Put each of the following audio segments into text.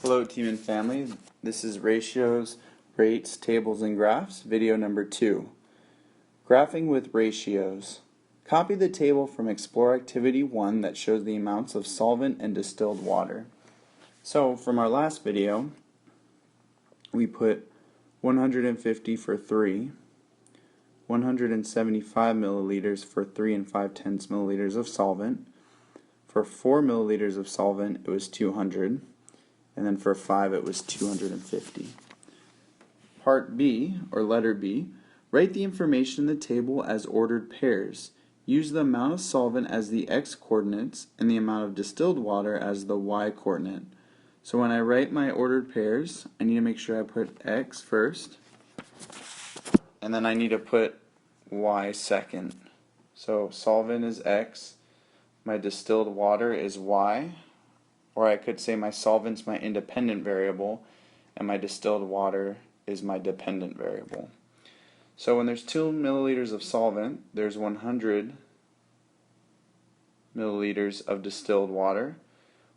Hello team and family, this is Ratios, Rates, Tables, and Graphs, video number 2. Graphing with ratios. Copy the table from Explore Activity 1 that shows the amounts of solvent and distilled water. So from our last video, we put 150 for 3, 175 milliliters for 3 and 5/10 milliliters of solvent. For 4 milliliters of solvent, it was 200. And then for 5 it was 250. Part B, or letter B, write the information in the table as ordered pairs. Use the amount of solvent as the x-coordinates and the amount of distilled water as the y-coordinate. So when I write my ordered pairs, I need to make sure I put x first, and then I need to put y second. So solvent is x, my distilled water is y, or I could say my solvent's my independent variable and my distilled water is my dependent variable. So when there's 2 milliliters of solvent, there's 100 milliliters of distilled water.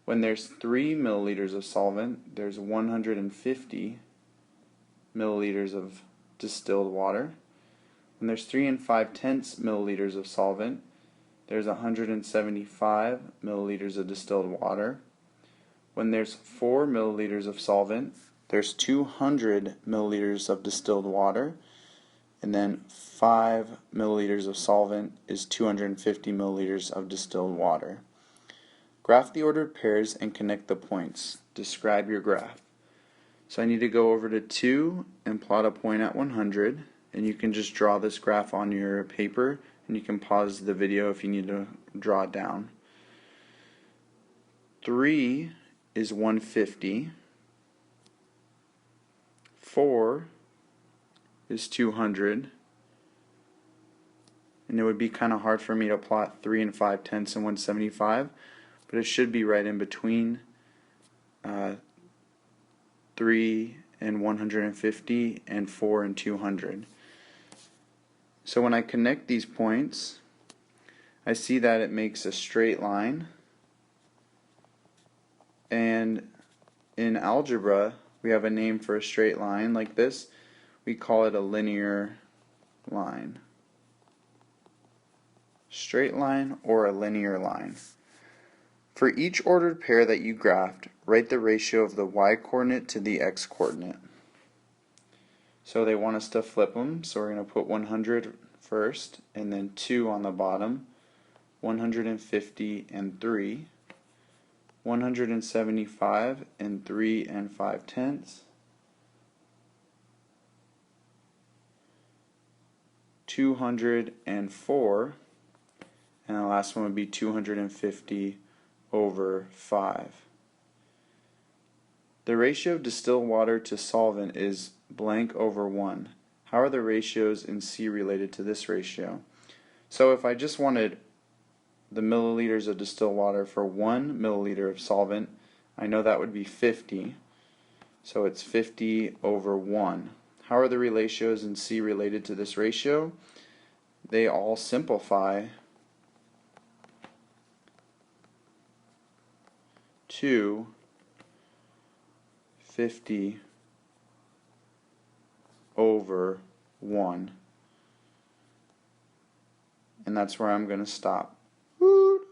When there's 3 milliliters of solvent, there's 150 milliliters of distilled water. When there's 3 and 5/10 milliliters of solvent, there's 175 milliliters of distilled water. When there's 4 milliliters of solvent, there's 200 milliliters of distilled water, and then 5 milliliters of solvent is 250 milliliters of distilled water. Graph the ordered pairs and connect the points. Describe your graph. So I need to go over to 2 and plot a point at 100, and you can just draw this graph on your paper, and you can pause the video if you need to draw it down. 3 is 150, 4 is 200, and it would be kind of hard for me to plot 3 and 5/10 and 175, but it should be right in between 3 and 150 and 4 and 200. So when I connect these points, I see that it makes a straight line. And in algebra, we have a name for a straight line like this. We call it a linear line. Straight line or a linear line. For each ordered pair that you graphed, write the ratio of the y-coordinate to the x-coordinate. So they want us to flip them, so we're going to put 100 first, and then 2 on the bottom, 150 and 3. 175 and 3 and 5/10, 204, and the last one would be 250 over 5. The ratio of distilled water to solvent is blank over 1. How are the ratios in C related to this ratio? So if I just wanted the milliliters of distilled water for 1 milliliter of solvent, I know that would be 50, so it's 50 over 1. How are the ratios in C related to this ratio? They all simplify to 50 over 1, and that's where I'm going to stop. Woo!